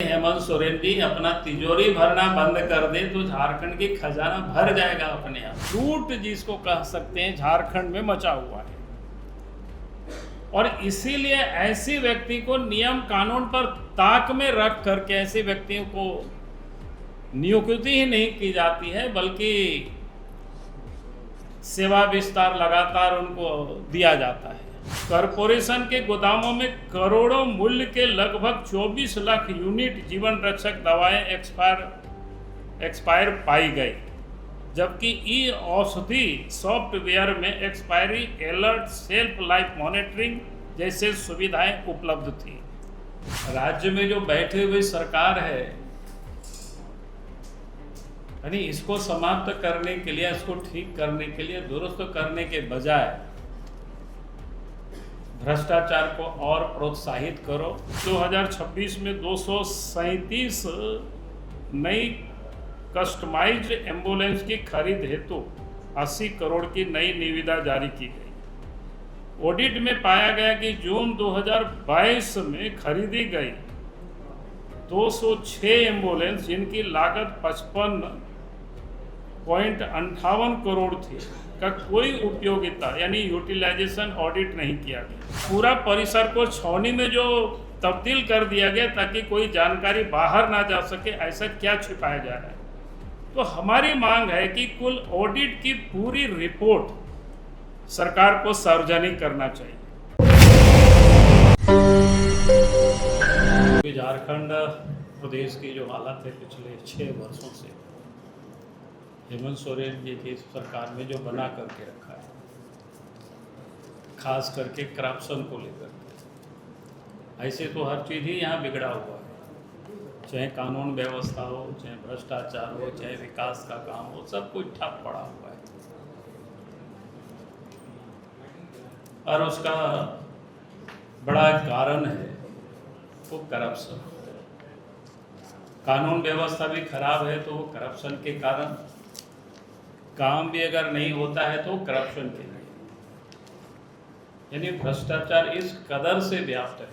हेमंत सोरेन जी अपना तिजोरी भरना बंद कर दे तो झारखंड की खजाना भर जाएगा अपने आप। लूट जिसको कह सकते हैं झारखंड में मचा हुआ है, और इसीलिए ऐसे व्यक्ति को नियम कानून पर ताक में रख करके ऐसे व्यक्तियों को नियुक्ति ही नहीं की जाती है, बल्कि सेवा विस्तार लगातार उनको दिया जाता है। कॉरपोरेशन के गोदामों में करोड़ों मूल्य के लगभग 24 लाख यूनिट जीवन रक्षक दवाएं एक्सपायर पाई गई, जबकि ई औषधि सॉफ्टवेयर में expiry alert, self life monitoring जैसे सुविधाएं उपलब्ध थी। राज्य में जो बैठे हुए सरकार है, यानी इसको समाप्त करने के लिए, इसको ठीक करने के लिए, दुरुस्त करने के बजाय भ्रष्टाचार को और प्रोत्साहित करो। 2026 में 237 नई कस्टमाइज्ड एम्बुलेंस की खरीद हेतु 80 करोड़ की नई निविदा जारी की गई। ऑडिट में पाया गया कि जून 2022 में खरीदी गई 206 एम्बुलेंस, जिनकी लागत 55.58 करोड़ थी, का कोई उपयोगिता यानी यूटिलाइजेशन ऑडिट नहीं किया गया। पूरा परिसर को छावनी में जो तब्दील कर दिया गया ताकि कोई जानकारी बाहर ना जा सके, ऐसा क्या छिपाया जा रहा है? तो हमारी मांग है कि कुल ऑडिट की पूरी रिपोर्ट सरकार को सार्वजनिक करना चाहिए। झारखंड प्रदेश की जो हालत है पिछले 6 वर्षों से हेमंत सोरेन जी की सरकार में जो बना करके रखा है, खास करके करप्शन को लेकर के, ऐसे तो हर चीज़ ही यहाँ बिगड़ा हुआ है, चाहे कानून व्यवस्था हो, चाहे भ्रष्टाचार हो, चाहे विकास का काम हो, सब कुछ ठप पड़ा हुआ है। और उसका बड़ा कारण है वो करप्शन। कानून व्यवस्था भी खराब है तो वो करप्शन के कारण, काम भी अगर नहीं होता है तो करप्शन के लिए, यानी भ्रष्टाचार इस कदर से व्याप्त है।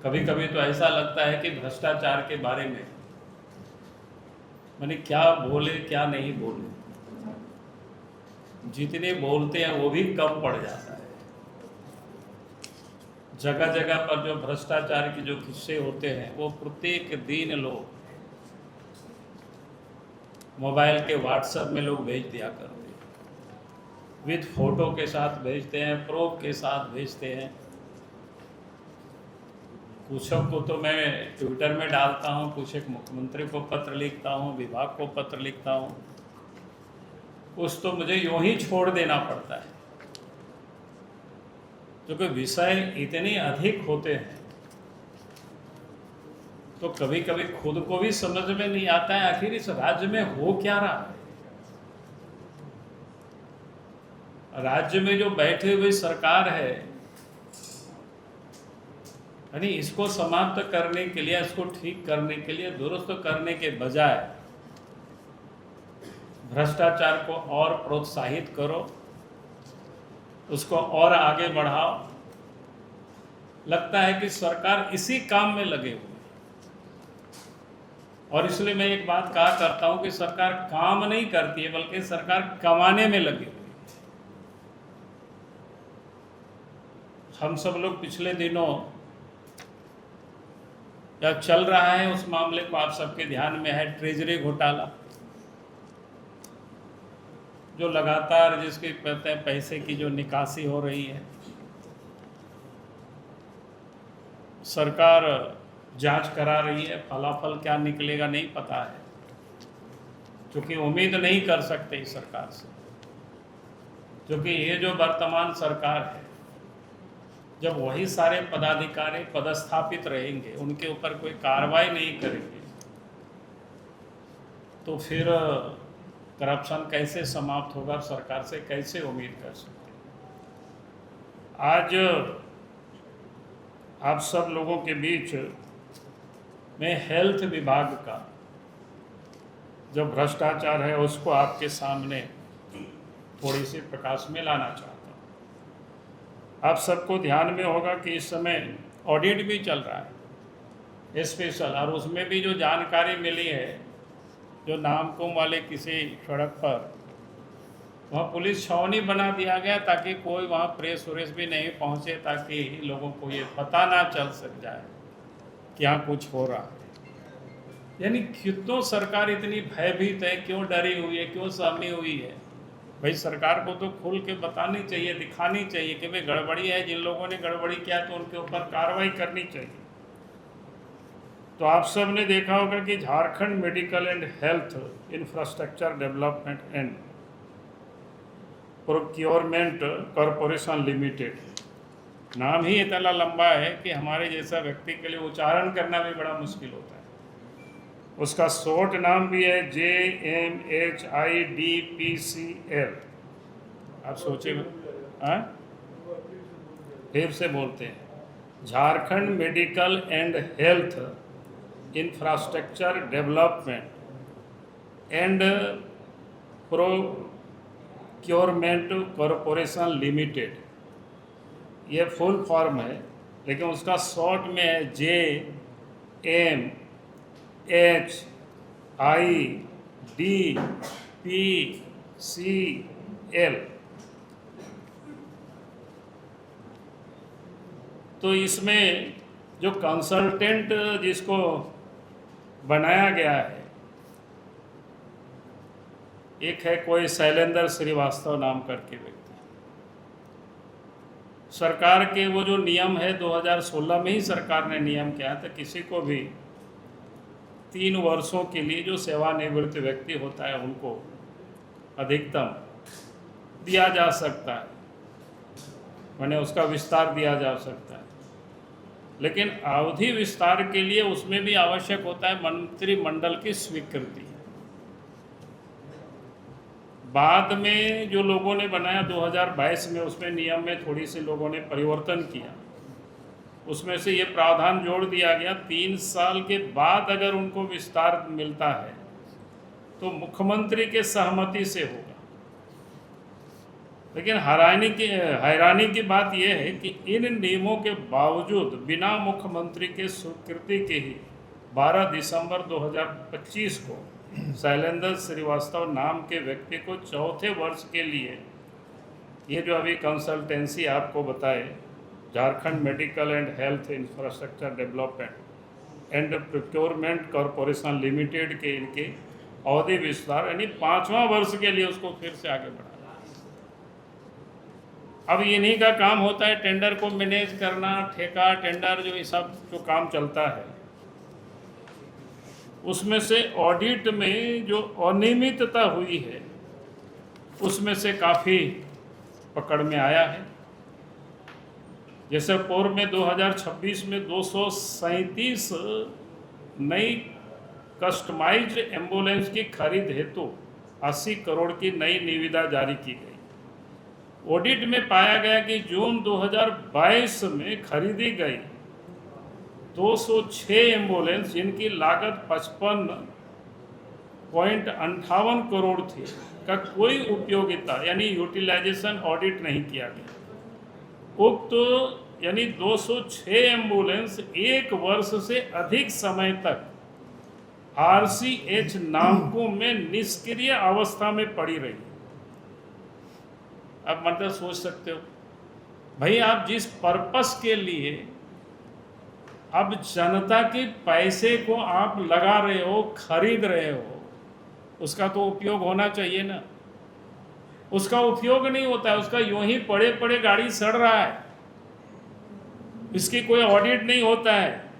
कभी कभी तो ऐसा लगता है कि भ्रष्टाचार के बारे में माने क्या बोले क्या नहीं बोले, जितने बोलते हैं वो भी कम पड़ जाता है। जगह जगह पर जो भ्रष्टाचार के जो किस्से होते हैं वो प्रत्येक दिन लोग मोबाइल के व्हाट्सएप में लोग भेज दिया करते हैं, विद फोटो के साथ भेजते हैं, प्रूफ के साथ भेजते हैं। कुछ को तो मैं ट्विटर में डालता हूँ, कुछ एक मुख्यमंत्री को पत्र लिखता हूँ, विभाग को पत्र लिखता हूँ, कुछ तो मुझे यूं ही छोड़ देना पड़ता है, क्योंकि विषय इतने अधिक होते हैं तो कभी कभी खुद को भी समझ में नहीं आता है आखिर इस राज्य में हो क्या रहा है। राज्य में जो बैठे हुए सरकार है, यानी इसको समाप्त करने के लिए, इसको ठीक करने के लिए, दुरुस्त करने के बजाय भ्रष्टाचार को और प्रोत्साहित करो, उसको और आगे बढ़ाओ। लगता है कि सरकार इसी काम में लगे हुए, और इसलिए मैं एक बात कहा करता हूं कि सरकार काम नहीं करती है, बल्कि सरकार कमाने में लगी हुई है। हम सब लोग पिछले दिनों जब चल रहा है उस मामले को आप सबके ध्यान में है, ट्रेजरी घोटाला, जो लगातार जिसके कहते हैं पैसे की जो निकासी हो रही है। सरकार जांच करा रही है, फलाफल क्या निकलेगा नहीं पता है, क्योंकि उम्मीद नहीं कर सकते इस सरकार से, क्योंकि ये जो वर्तमान सरकार है, जब वही सारे पदाधिकारी पदस्थापित रहेंगे, उनके ऊपर कोई कार्रवाई नहीं करेंगे, तो फिर करप्शन कैसे समाप्त होगा, सरकार से कैसे उम्मीद कर सकते हैं। आज आप सब लोगों के बीच में हेल्थ विभाग का जो भ्रष्टाचार है उसको आपके सामने थोड़ी सी प्रकाश में लाना चाहता हूँ। आप सबको ध्यान में होगा कि इस समय ऑडिट भी चल रहा है स्पेशल, और उसमें भी जो जानकारी मिली है, जो नामकुम वाले किसी सड़क पर वहाँ पुलिस छावनी बना दिया गया ताकि कोई वहाँ प्रेस व्रेस भी नहीं पहुँचे, ताकि लोगों को ये पता ना चल सक जाए कि यहाँ कुछ हो रहा है। यानी क्यों सरकार इतनी भयभीत है, क्यों डरी हुई है, क्यों सहमी हुई है? भाई सरकार को तो खुल के बतानी चाहिए, दिखानी चाहिए कि भाई गड़बड़ी है, जिन लोगों ने गड़बड़ी किया तो उनके ऊपर कार्रवाई करनी चाहिए। तो आप सब ने देखा होगा कि Jharkhand medical and health infrastructure development and procurement corporation limited, नाम ही इतना लंबा है कि हमारे जैसा व्यक्ति के लिए उच्चारण करना भी बड़ा मुश्किल होता है। उसका शॉर्ट नाम भी है JMHIDPCL। आप सोचे, फिर से बोलते हैं, Jharkhand medical and health infrastructure development and procurement corporation limited. ये फुल फॉर्म है, लेकिन उसका शॉर्ट में है JMHIDPCL। तो इसमें जो कंसल्टेंट जिसको बनाया गया है, एक है कोई शैलेंद्र श्रीवास्तव नाम करके व्यक्ति। सरकार के वो जो नियम है 2016 में ही सरकार ने नियम किया था, किसी को भी 3 वर्षों के लिए जो सेवानिवृत्त व्यक्ति होता है उनको अधिकतम दिया जा सकता है, माने उसका विस्तार दिया जा सकता है। लेकिन अवधि विस्तार के लिए उसमें भी आवश्यक होता है मंत्रिमंडल की स्वीकृति। बाद में जो लोगों ने बनाया 2022 में, उसमें नियम में थोड़ी सी लोगों ने परिवर्तन किया। उसमें से ये प्रावधान जोड़ दिया गया 3 साल के बाद अगर उनको विस्तार मिलता है तो मुख्यमंत्री के सहमति से होगा। लेकिन हैरानी की बात यह है कि इन नियमों के बावजूद बिना मुख्यमंत्री के स्वीकृति के ही 12 दिसंबर 2025 को शैलेंद्र श्रीवास्तव नाम के व्यक्ति को 4थे वर्ष के लिए ये जो अभी कंसल्टेंसी आपको बताए, Jharkhand medical and health infrastructure development and procurement corporation limited के इनके अवधि विस्तार यानी 5वां वर्ष के लिए उसको फिर से आगे बढ़ाना। अब इन्हीं का काम होता है टेंडर को मैनेज करना, ठेका टेंडर जो ये सब जो काम चलता है, उसमें से ऑडिट में जो अनियमितता हुई है उसमें से काफ़ी पकड़ में आया है। जैसे पूर्व में 2026 में 237 नई कस्टमाइज्ड एम्बुलेंस की खरीद हेतु 80 करोड़ की नई निविदा जारी की गई। ऑडिट में पाया गया कि जून 2022 में खरीदी गई 206 एम्बुलेंस जिनकी लागत 55.58 करोड़ थी का कोई उपयोगिता यानी यूटिलाइजेशन ऑडिट नहीं किया गया। उक्त यानी 206 एम्बुलेंस 1 वर्ष से अधिक समय तक RCH नामकुम में निष्क्रिय अवस्था में पड़ी रही। अब मतलब सोच सकते हो भाई, आप जिस पर्पस के लिए अब जनता के पैसे को आप लगा रहे हो, खरीद रहे हो, उसका तो उपयोग होना चाहिए ना। उसका उपयोग नहीं होता है, उसका यूं ही पड़े पड़े गाड़ी सड़ रहा है, इसकी कोई ऑडिट नहीं होता है,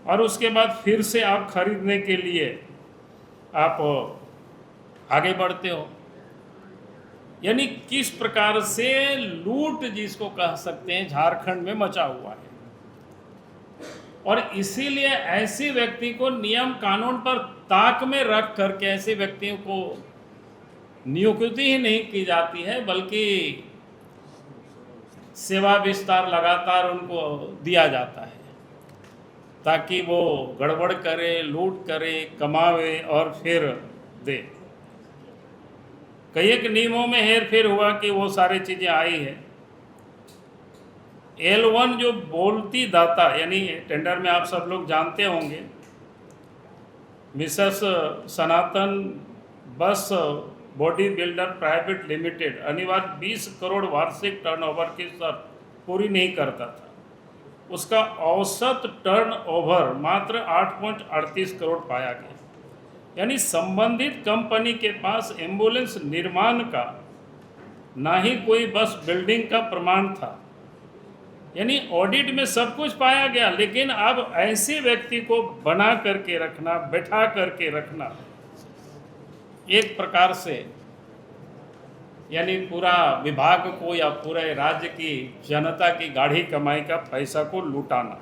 और उसके बाद फिर से आप खरीदने के लिए आप आगे बढ़ते हो। यानी किस प्रकार से लूट जिसको कह सकते हैं झारखंड में मचा हुआ है। और इसीलिए ऐसे व्यक्ति को नियम कानून पर ताक में रख करके ऐसे व्यक्तियों को नियुक्ति ही नहीं की जाती है, बल्कि सेवा विस्तार लगातार उनको दिया जाता है ताकि वो गड़बड़ करे, लूट करे, कमावे और फिर दे। कई एक नियमों में हेर फेर हुआ कि वो सारी चीज़ें आई है। L1 जो बोलती दाता यानी टेंडर में आप सब लोग जानते होंगे, मिसेस सनातन बस बॉडी बिल्डर प्राइवेट लिमिटेड अनिवार्य 20 करोड़ वार्षिक टर्नओवर की शर्त पूरी नहीं करता था। उसका औसत टर्नओवर मात्र 8.38 करोड़ पाया गया। यानी संबंधित कंपनी के पास एम्बुलेंस निर्माण का ना ही कोई बस बिल्डिंग का प्रमाण था। यानी ऑडिट में सब कुछ पाया गया, लेकिन अब ऐसे व्यक्ति को बना करके रखना, बैठा करके रखना, एक प्रकार से यानी पूरा विभाग को या पूरे राज्य की जनता की गाढ़ी कमाई का पैसा को लुटाना।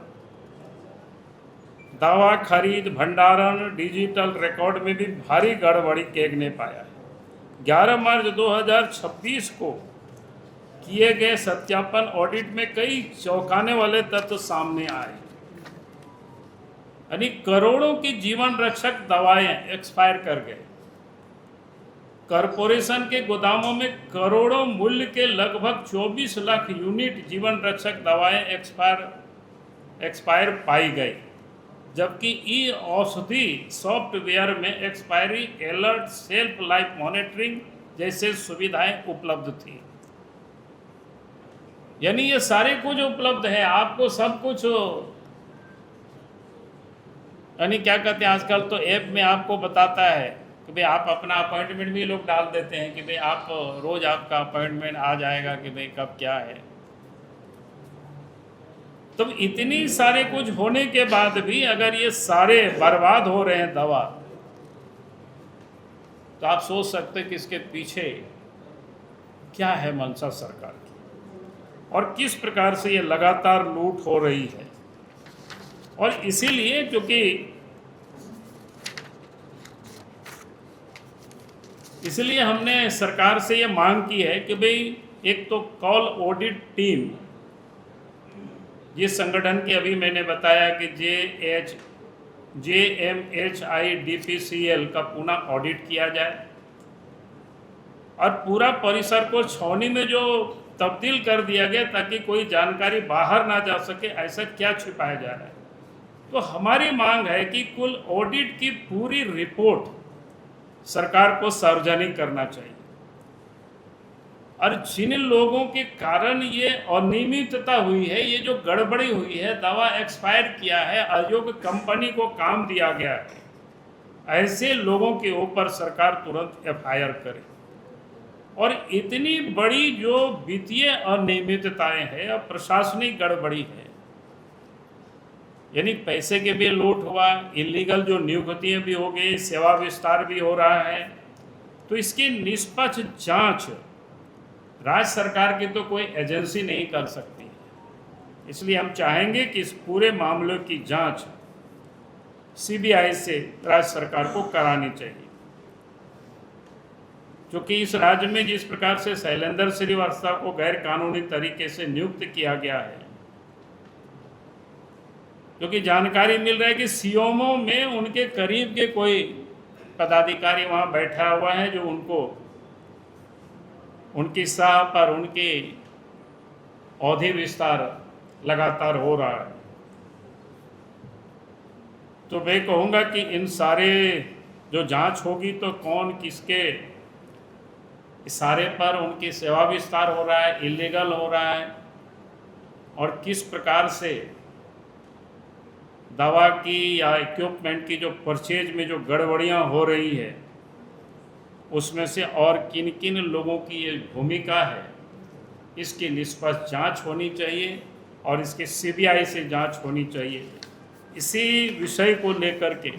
दवा खरीद, भंडारण, डिजिटल रिकॉर्ड में भी भारी गड़बड़ी केग ने पाया है। 11 मार्च 2026 को किए गए सत्यापन ऑडिट में कई चौंकाने वाले तथ्य सामने आए। यानी करोड़ों की जीवन रक्षक दवाएं एक्सपायर कर गए। कॉरपोरेशन के गोदामों में करोड़ों मूल्य के लगभग 24 लाख यूनिट जीवन रक्षक दवाएं एक्सपायर पाई गई, जबकि ई औषधि सॉफ्टवेयर में expiry alert, self life monitoring जैसे सुविधाएं उपलब्ध थी। यानी ये सारे कुछ उपलब्ध है, आपको सब कुछ, यानी क्या कहते हैं आजकल तो ऐप में आपको बताता है कि भाई आप अपना अपॉइंटमेंट भी लोग डाल देते हैं कि भाई आप रोज आपका अपॉइंटमेंट आ जाएगा कि भाई कब क्या है। तो इतनी सारे कुछ होने के बाद भी अगर ये सारे बर्बाद हो रहे हैं दवा, तो आप सोच सकते हैं कि इसके पीछे क्या है मंशा सरकार की और किस प्रकार से ये लगातार लूट हो रही है। और इसीलिए क्योंकि इसलिए हमने सरकार से ये मांग की है कि भाई एक तो कॉल ऑडिट टीम, जिस संगठन की अभी मैंने बताया कि JMHIDPCL का पुनः ऑडिट किया जाए और पूरा परिसर को छावनी में जो तब्दील कर दिया गया ताकि कोई जानकारी बाहर ना जा सके, ऐसा क्या छिपाया जा रहा है। तो हमारी मांग है कि कुल ऑडिट की पूरी रिपोर्ट सरकार को सार्वजनिक करना चाहिए और जिन लोगों के कारण ये अनियमितता हुई है, ये जो गड़बड़ी हुई है, दवा एक्सपायर किया है, अयोग्य कंपनी को काम दिया गया है, ऐसे लोगों के ऊपर सरकार तुरंत FIR करे। और इतनी बड़ी जो वित्तीय अनियमितताएं हैं और प्रशासनिक गड़बड़ी है, यानी पैसे के भी लूट हुआ, इलीगल जो नियुक्तियां भी हो गई, सेवा विस्तार भी हो रहा है, तो इसकी निष्पक्ष जांच राज्य सरकार की तो कोई एजेंसी नहीं कर सकती है। इसलिए हम चाहेंगे कि इस पूरे मामले की जांच CBI से राज्य सरकार को करानी चाहिए, क्योंकि इस राज्य में जिस प्रकार से शैलेंद्र श्रीवास्तव को गैर कानूनी तरीके से नियुक्त किया गया है, क्योंकि जानकारी मिल रहा है कि CMO में उनके करीब के कोई पदाधिकारी वहाँ बैठा हुआ है जो उनको उनकी सलाह पर उनके अवधि विस्तार लगातार हो रहा है। तो मैं कहूँगा कि इन सारे जो जांच होगी तो कौन किसके इशारे पर उनकी सेवा विस्तार हो रहा है, इलीगल हो रहा है, और किस प्रकार से दवा की या इक्विपमेंट की जो परचेज में जो गड़बड़ियां हो रही है, उसमें से और किन किन लोगों की ये भूमिका है, इसकी निष्पक्ष जांच होनी चाहिए और इसके CBI से जांच होनी चाहिए। इसी विषय को लेकर के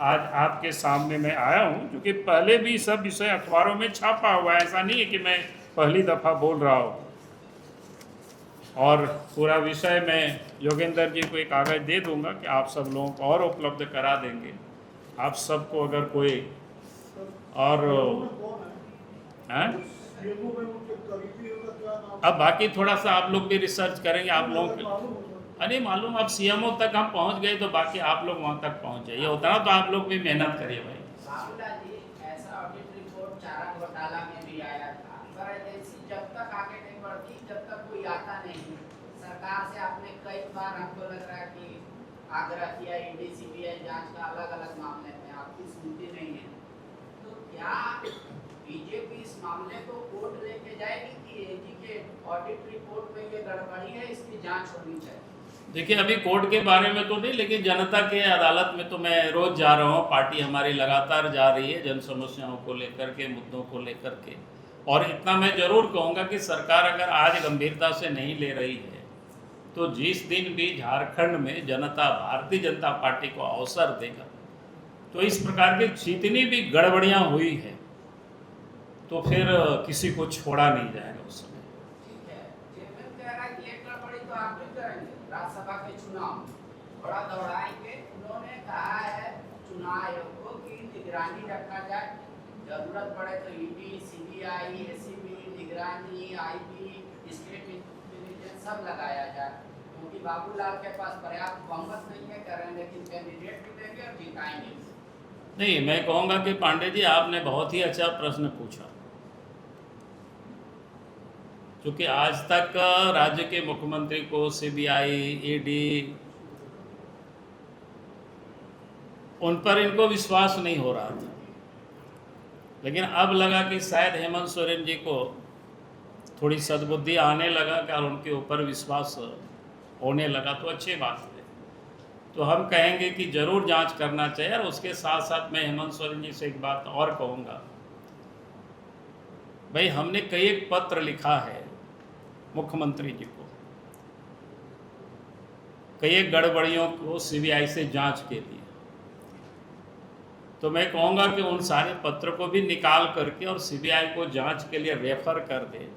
आज आपके सामने मैं आया हूं, क्योंकि पहले भी सब विषय अखबारों में छापा हुआ है, ऐसा नहीं है कि मैं पहली दफ़ा बोल रहा हूँ। और पूरा विषय मैं योगेंद्र जी को एक कागज़ दे दूंगा कि आप सब लोगों को और उपलब्ध करा देंगे। आप सबको अगर कोई और अब बाकी थोड़ा सा आप लोग भी रिसर्च करेंगे, आप लोगों को अरे मालूम, अब CMO तक हम पहुंच गए तो बाकी आप लोग वहां तक पहुंच जाइए, उतना तो आप लोग भी मेहनत करिए भाई। ऐसा ऑडिट रिपोर्ट चारा घोटाला में भी आया था, पर एजेंसी जब तक आगे नहीं बढ़ती, जब तक कोई आता नहीं, बार हमको लग रहा है कि आग्रह किया ईडी सीबीआई जांच का अलग अलग मामले में, आपकी सुनती नहीं है। तो क्या बीजेपी इस मामले को कोर्ट लेके जाएगी कि एजी के ऑडिट रिपोर्ट में ये गड़बड़ी है, इसकी जांच होनी चाहिए? देखिए, अभी कोर्ट के बारे में तो नहीं, लेकिन जनता के अदालत में तो मैं रोज जा रहा हूँ। पार्टी हमारी लगातार जा रही है जन समस्याओं को लेकर के, मुद्दों को लेकर के। और इतना मैं जरूर कहूँगा कि सरकार अगर आज गंभीरता से नहीं ले रही है तो जिस दिन भी झारखंड में जनता भारतीय जनता पार्टी को अवसर देगा तो इस प्रकार की जितनी भी गड़बड़ियाँ हुई है तो फिर किसी को छोड़ा नहीं जाएगा उस समय। ठीक है, चेयरमैन कह रहा है कि एक गड़बड़ी तो आप भी करेंगे, राज्यसभा के चुनाव बड़ा दौड़ाएंगे। उन्होंने कहा है चुनाव आयोग को कि निगरानी रखा जाए, जरूरत पड़े तो ईडी, सीबीआई, एसीबी, निगरानी, आईबी, स्टेट इंटेलिजेंस सब लगाया जाए, क्योंकि बाबूलाल के पास पर्याप्त बहुमत नहीं है, कह रहे हैं, लेकिन कैंडिडेट भी देंगे और जिताएंगे। नहीं, मैं कहूँगा कि पांडे जी आपने बहुत ही अच्छा प्रश्न पूछा। क्योंकि आज तक राज्य के मुख्यमंत्री को सीबीआई, ईडी, उन पर इनको विश्वास नहीं हो रहा था, लेकिन अब लगा कि शायद हेमंत सोरेन जी को थोड़ी सद्बुद्धि आने लगा कि और उनके ऊपर विश्वास होने लगा, तो अच्छी बात है। तो हम कहेंगे कि जरूर जांच करना चाहिए। और उसके साथ साथ मैं हेमंत सोरेन जी से एक बात और कहूँगा, भाई हमने कई एक पत्र लिखा है मुख्यमंत्री जी को, कई एक गड़बड़ियों को सीबीआई से जांच के लिए। तो मैं कहूँगा कि उन सारे पत्र को भी निकाल करके और सीबीआई को जांच के लिए रेफर कर दे।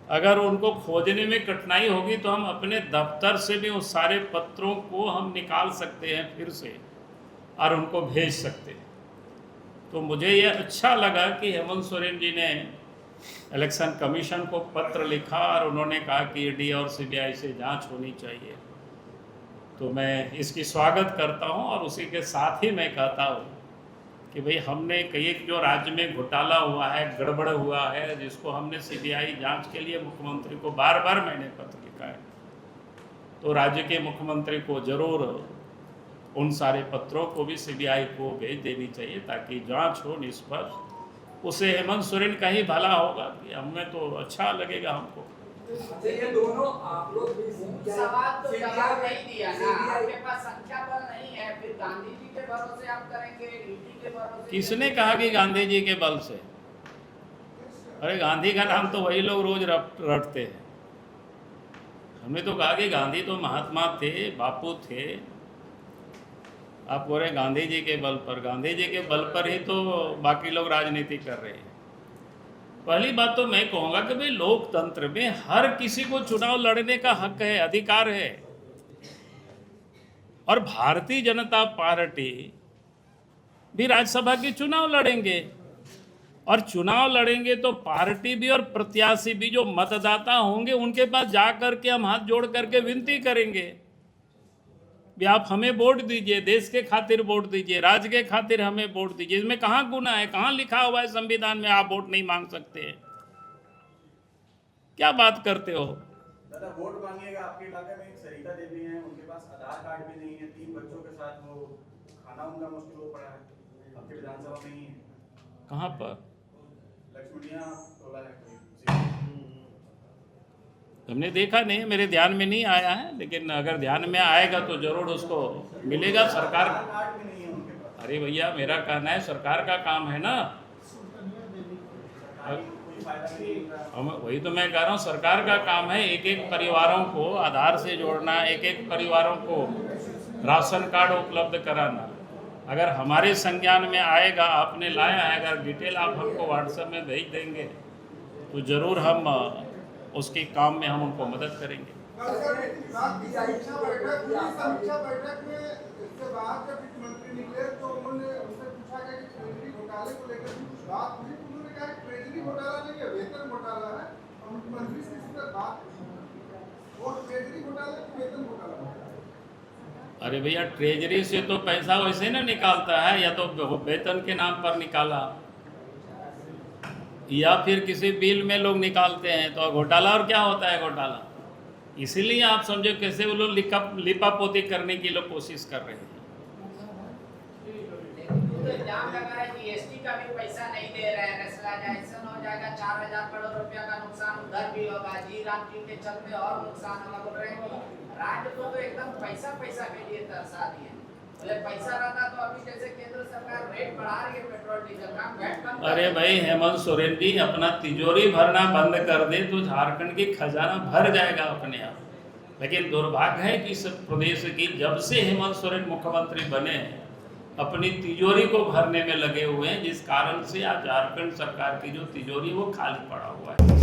अगर उनको खोजने में कठिनाई होगी तो हम अपने दफ्तर से भी उस सारे पत्रों को हम निकाल सकते हैं फिर से और उनको भेज सकते हैं। तो मुझे ये अच्छा लगा कि हेमंत सोरेन जी ने इलेक्शन कमीशन को पत्र लिखा और उन्होंने कहा कि ईडी और सीबीआई से जांच होनी चाहिए। तो मैं इसकी स्वागत करता हूं और उसी के साथ ही मैं कहता हूं कि भाई हमने कई जो राज्य में घोटाला हुआ है, गड़बड़ हुआ है, जिसको हमने सीबीआई जांच के लिए मुख्यमंत्री को बार बार मैंने पत्र लिखा है, तो राज्य के मुख्यमंत्री को जरूर उन सारे पत्रों को भी सीबीआई को भेज देनी चाहिए ताकि जांच हो निष्पक्ष। उससे हेमंत सोरेन का ही भला होगा कि हमें तो अच्छा लगेगा हमको। ये दोनों आप लोग भी सवाल तो जवाब नहीं दिया ना, आपके पास संख्या बल नहीं है, फिर गांधी जी के भरोसे आप करेंगे, ईडी के भरोसे? किसने कहा कि गांधी जी के बल से? अरे गांधी का नाम तो वही लोग रोज रटते हैं। हमने तो कहा कि गांधी तो महात्मा थे, बापू थे। आप बोल रहे गांधी जी के बल पर, गांधी जी के बल पर ही तो बाकी लोग राजनीति कर रहे हैं। पहली बात तो मैं कहूँगा कि भाई लोकतंत्र में हर किसी को चुनाव लड़ने का हक है, अधिकार है। और भारतीय जनता पार्टी भी राज्यसभा के चुनाव लड़ेंगे, और चुनाव लड़ेंगे तो पार्टी भी और प्रत्याशी भी जो मतदाता होंगे उनके पास जा करके हम हाथ जोड़ करके विनती करेंगे भी आप हमें वोट दीजिए, देश के खातिर वोट दीजिए, राज्य के खातिर हमें वोट दीजिए। इसमें कहाँ गुनाह है? कहाँ लिखा हुआ है संविधान में आप वोट नहीं मांग सकते हैं? क्या बात करते हो? दादा वोट मांगिएगा। आपके इलाके में एक सरिता देवी हैं, उनके पास आधार कार्ड भी नहीं है, 3 बच्चों के साथ वो खाना उनका मुश्किल हो पड़ा है, आपके विधानसभा में ही है। कहाँ पर? लक्ष्मणिया टोला है कोई। हमने देखा नहीं, मेरे ध्यान में नहीं आया है, लेकिन अगर ध्यान में आएगा तो जरूर उसको मिलेगा। सरकार कार्ड भी नहीं है उनके पास। अरे भैया मेरा कहना है सरकार का काम है ना, कोई फायदा नहीं है। हम वही तो मैं कह रहा हूँ, सरकार का काम है एक एक परिवारों को आधार से जोड़ना, एक एक परिवारों को राशन कार्ड उपलब्ध कराना। अगर हमारे संज्ञान में आएगा, आपने लाया है, अगर डिटेल आप हमको व्हाट्सएप में भेज देंगे तो ज़रूर हम उसके काम में हम उनको मदद करेंगे। समीक्षा बैठक में इसके बाद जब वित्त मंत्री निकले तो उन्होंने उनसे पूछा गया कि ट्रेजरी घोटाले को लेकर कुछ बात हुई। उन्होंने कहा कि ट्रेजरी घोटाला नहीं है, वेतन घोटाला है, और मुख्यमंत्री से इस पर बात वो ट्रेजरी घोटाला की वेतन घोटाला। अरे भैया ट्रेजरी से तो पैसा वैसे ना निकालता है, या तो वेतन के नाम पर निकाला या फिर किसी बिल में लोग निकालते हैं, तो घोटाला और क्या होता है घोटाला? इसीलिए आप समझो कैसे वो लोग लिपापोती करने की लोग कोशिश कर रहे हैं। तो इल्जाम लगा है कि जीएसटी का भी पैसा नहीं दे रहे हैं, नेशनलाइजेशन हो जाएगा, 4,000 करोड़ रुपया का नुकसान उधर भी होगा, जी राम जी के चलते और नुकसान होगा। बोल रहे हैं कि राज्य को तो एकदम पैसा पैसा के लिए तरसा दिए। बोले पैसा रहता तो अभी जैसे केंद्र सरकार रेट बढ़ा रही है पेट्रोल डीजल का, वैट कम। अरे भाई हेमंत सोरेन जी अपना तिजोरी भरना बंद कर दे तो झारखंड की खजाना भर जाएगा अपने आप। लेकिन दुर्भाग्य है कि इस प्रदेश की जब से हेमंत सोरेन मुख्यमंत्री बने अपनी तिजोरी को भरने में लगे हुए हैं, जिस कारण से आज झारखंड सरकार की जो तिजोरी वो खाली पड़ा हुआ है।